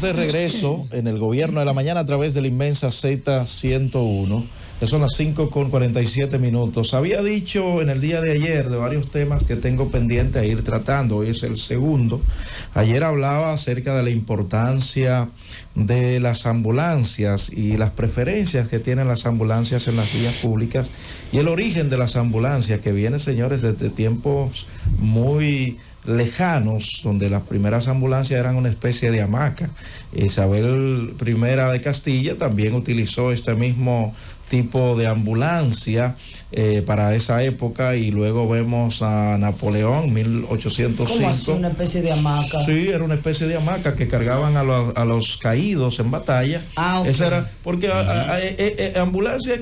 De regreso en el gobierno de la mañana a través de la inmensa Z101, que son las 5:47. Había dicho en el día de ayer de varios temas que tengo pendiente a ir tratando, hoy es el segundo. Ayer hablaba acerca de la importancia de las ambulancias y las preferencias que tienen las ambulancias en las vías públicas y el origen de las ambulancias que viene, señores, desde tiempos muy lejanos, donde las primeras ambulancias eran una especie de hamaca. Isabel I de Castilla también utilizó este mismo tipo de ambulancia para esa época, y luego vemos a Napoleón, 1805. ¿Cómo así, una especie de hamaca? Sí, era una especie de hamaca que cargaban a los caídos en batalla. Okay. Esa era, porque ambulancia,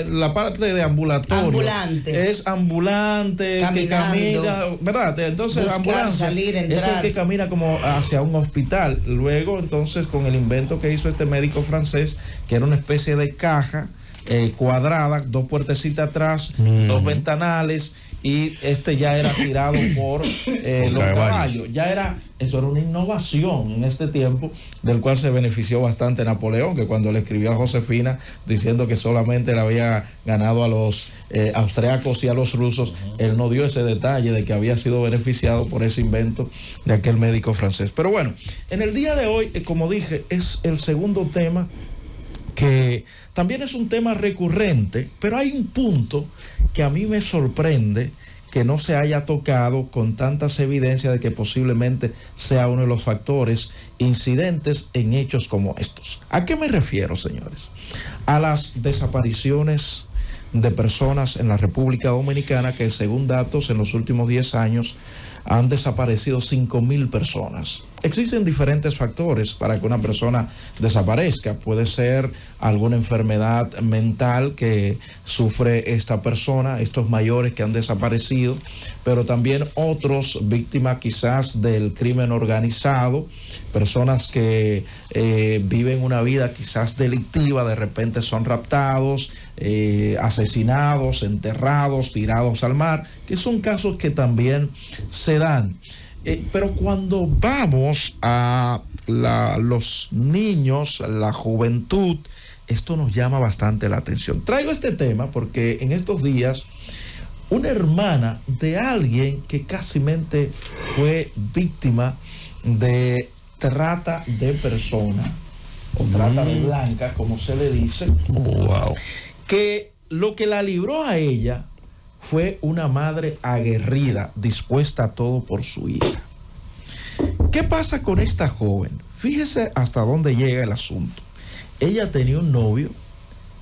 la parte de ambulatorio. Ambulante. Es ambulante, caminando, que camina, ¿verdad? Entonces, buscar, ambulancia salir, entrar. es el que camina como hacia un hospital. Luego, entonces, con el invento que hizo este médico francés, que era una especie de caja cuadrada, dos puertecitas atrás, dos ventanales, y ya era tirado por los caballos. Eso era una innovación en este tiempo, del cual se benefició bastante Napoleón, que cuando le escribió a Josefina diciendo que solamente le había ganado a los austriacos y a los rusos, él no dio ese detalle de que había sido beneficiado por ese invento de aquel médico francés. Pero bueno, en el día de hoy, como dije, es el segundo tema, que también es un tema recurrente, pero hay un punto que a mí me sorprende que no se haya tocado con tantas evidencias de que posiblemente sea uno de los factores incidentes en hechos como estos. ¿A qué me refiero, señores? A las desapariciones de personas en la República Dominicana, que según datos en los últimos 10 años han desaparecido 5,000 personas. Existen diferentes factores para que una persona desaparezca. Puede ser alguna enfermedad mental que sufre esta persona, estos mayores que han desaparecido, pero también otros víctimas quizás del crimen organizado, personas que viven una vida quizás delictiva, de repente son raptados, asesinados, enterrados, tirados al mar, que son casos que también se dan. Pero cuando vamos a los niños, la juventud, esto nos llama bastante la atención. Traigo este tema porque en estos días una hermana de alguien que cásimente fue víctima de trata de personas, o trata de blanca, como se le dice, que lo que la libró a ella fue una madre aguerrida, dispuesta a todo por su hija. ¿Qué pasa con esta joven? Fíjese hasta dónde llega el asunto. Ella tenía un novio,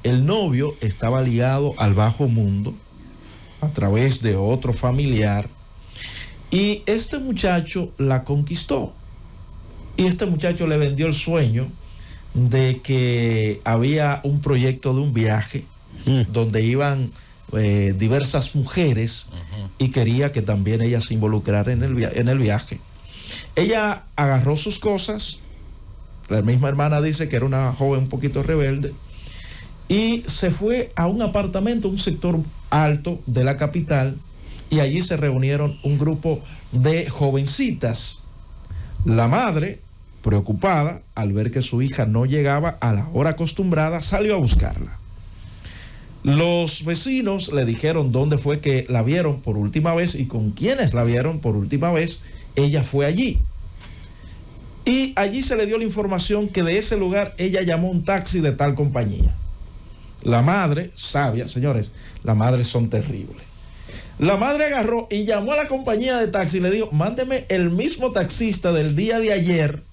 el novio estaba ligado al bajo mundo a través de otro familiar, y este muchacho la conquistó, y este muchacho le vendió el sueño de que había un proyecto de un viaje donde iban diversas mujeres, y quería que también ella se involucrara en el viaje. Ella agarró sus cosas, la misma hermana dice que era una joven un poquito rebelde, y se fue a un apartamento, un sector alto de la capital, y allí se reunieron un grupo de jovencitas. La madre, preocupada al ver que su hija no llegaba a la hora acostumbrada, salió a buscarla. Los vecinos le dijeron dónde fue que la vieron por última vez y con quiénes la vieron por última vez. Ella fue allí. Y allí se le dio la información que de ese lugar ella llamó un taxi de tal compañía. La madre, sabia, señores, las madres son terribles. La madre agarró y llamó a la compañía de taxi y le dijo: mándeme el mismo taxista del día de ayer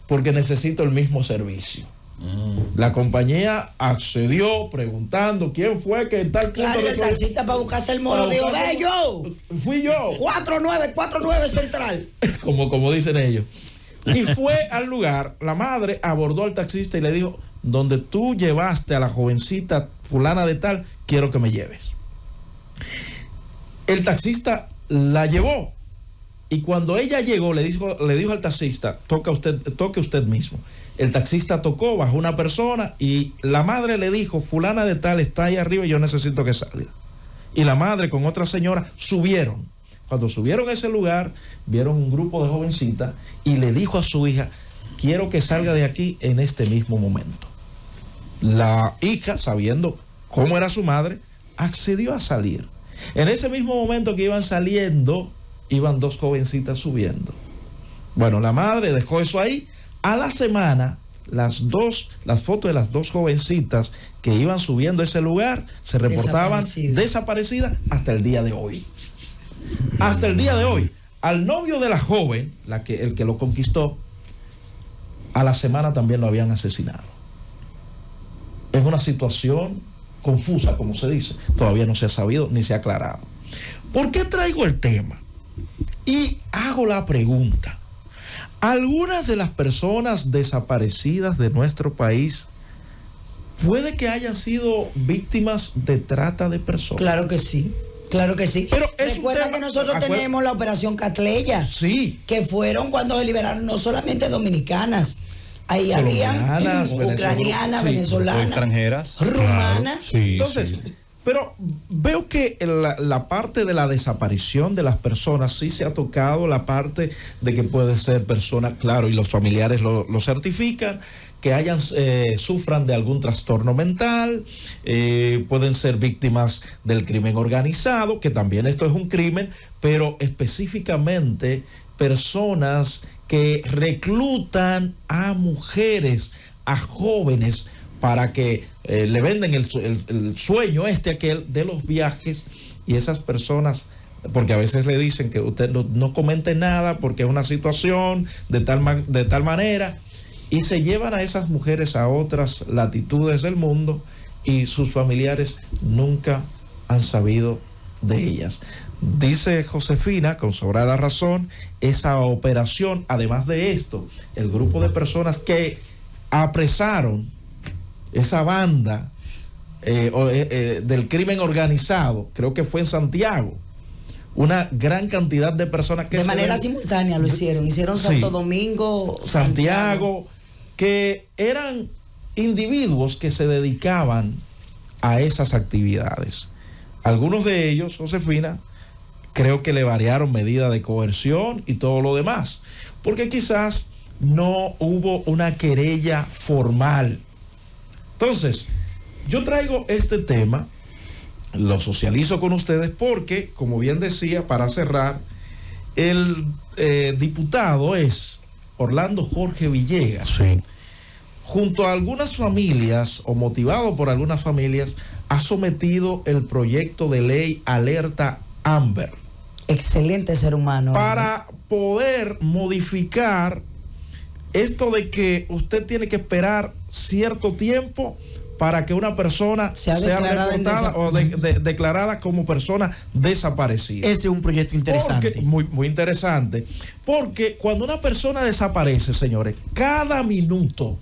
porque necesito el mismo servicio. La compañía accedió preguntando quién fue que en tal punto. Claro, el taxista para buscarse el mono dijo: ve yo. Fui yo. 49 Central. Como dicen ellos. Y fue al lugar. La madre abordó al taxista y le dijo: donde tú llevaste a la jovencita fulana de tal, quiero que me lleves. El taxista la llevó. Y cuando ella llegó, le dijo al taxista: toque usted mismo. El taxista tocó, bajó una persona y la madre le dijo: fulana de tal está ahí arriba y yo necesito que salga. Y la madre con otra señora subieron. cuando subieron a ese lugar, vieron un grupo de jovencitas y le dijo a su hija, quiero que salga de aquí en este mismo momento. La hija, sabiendo cómo era su madre, accedió a salir. En ese mismo momento que iban saliendo, iban dos jovencitas subiendo. Bueno, la madre dejó eso ahí. A la semana, las fotos de las dos jovencitas que iban subiendo a ese lugar se reportaban desaparecidas hasta el día de hoy. Hasta el día de hoy. Al novio de la joven, el que lo conquistó, a la semana también lo habían asesinado. Es una situación confusa, como se dice. Todavía no se ha sabido ni se ha aclarado. ¿Por qué traigo el tema? Y hago la pregunta. Algunas de las personas desaparecidas de nuestro país puede que hayan sido víctimas de trata de personas. Claro que sí. Claro que sí. Pero recuerda que nosotros tenemos la operación Catleya. Sí. Que fueron cuando se liberaron no solamente dominicanas. Ahí habían ucranianas, venezolanas, extranjeras, rumanas. Claro, sí, entonces, sí. pero veo que la parte de la desaparición de las personas sí se ha tocado, la parte de que puede ser personas, claro, y los familiares lo certifican, que sufran de algún trastorno mental, pueden ser víctimas del crimen organizado, que también esto es un crimen, pero específicamente personas que reclutan a mujeres, a jóvenes, para que le venden el sueño aquel de los viajes, y esas personas, porque a veces le dicen que usted no comente nada porque es una situación de tal manera, y se llevan a esas mujeres a otras latitudes del mundo y sus familiares nunca han sabido de ellas. Dice Josefina, con sobrada razón, esa operación, además de esto, el grupo de personas que apresaron esa banda del crimen organizado, creo que fue en Santiago, una gran cantidad de personas que de manera simultánea lo hicieron Santo Domingo, Santiago, que eran individuos que se dedicaban a esas actividades. Algunos de ellos, Josefina, creo que le variaron medida de coerción y todo lo demás, porque quizás no hubo una querella formal. Entonces, yo traigo este tema, lo socializo con ustedes porque, como bien decía, para cerrar, el diputado es Orlando Jorge Villegas. Sí. Junto a algunas familias, o motivado por algunas familias, ha sometido el proyecto de ley Alerta Amber. Excelente ser humano. Para poder modificar esto de que usted tiene que esperar cierto tiempo para que una persona sea reportada o declarada como persona desaparecida. Ese es un proyecto interesante. Muy, muy interesante. Porque cuando una persona desaparece, señores, cada minuto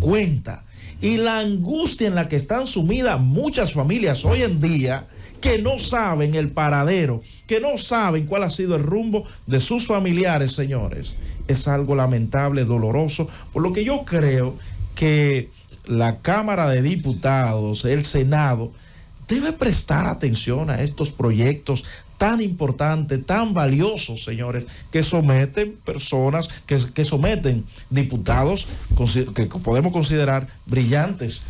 cuenta. Y la angustia en la que están sumidas muchas familias hoy en día, que no saben el paradero, que no saben cuál ha sido el rumbo de sus familiares, señores, es algo lamentable, doloroso, por lo que yo creo que la Cámara de Diputados, el Senado, debe prestar atención a estos proyectos tan importantes, tan valiosos, señores, que someten personas, que someten diputados que podemos considerar brillantes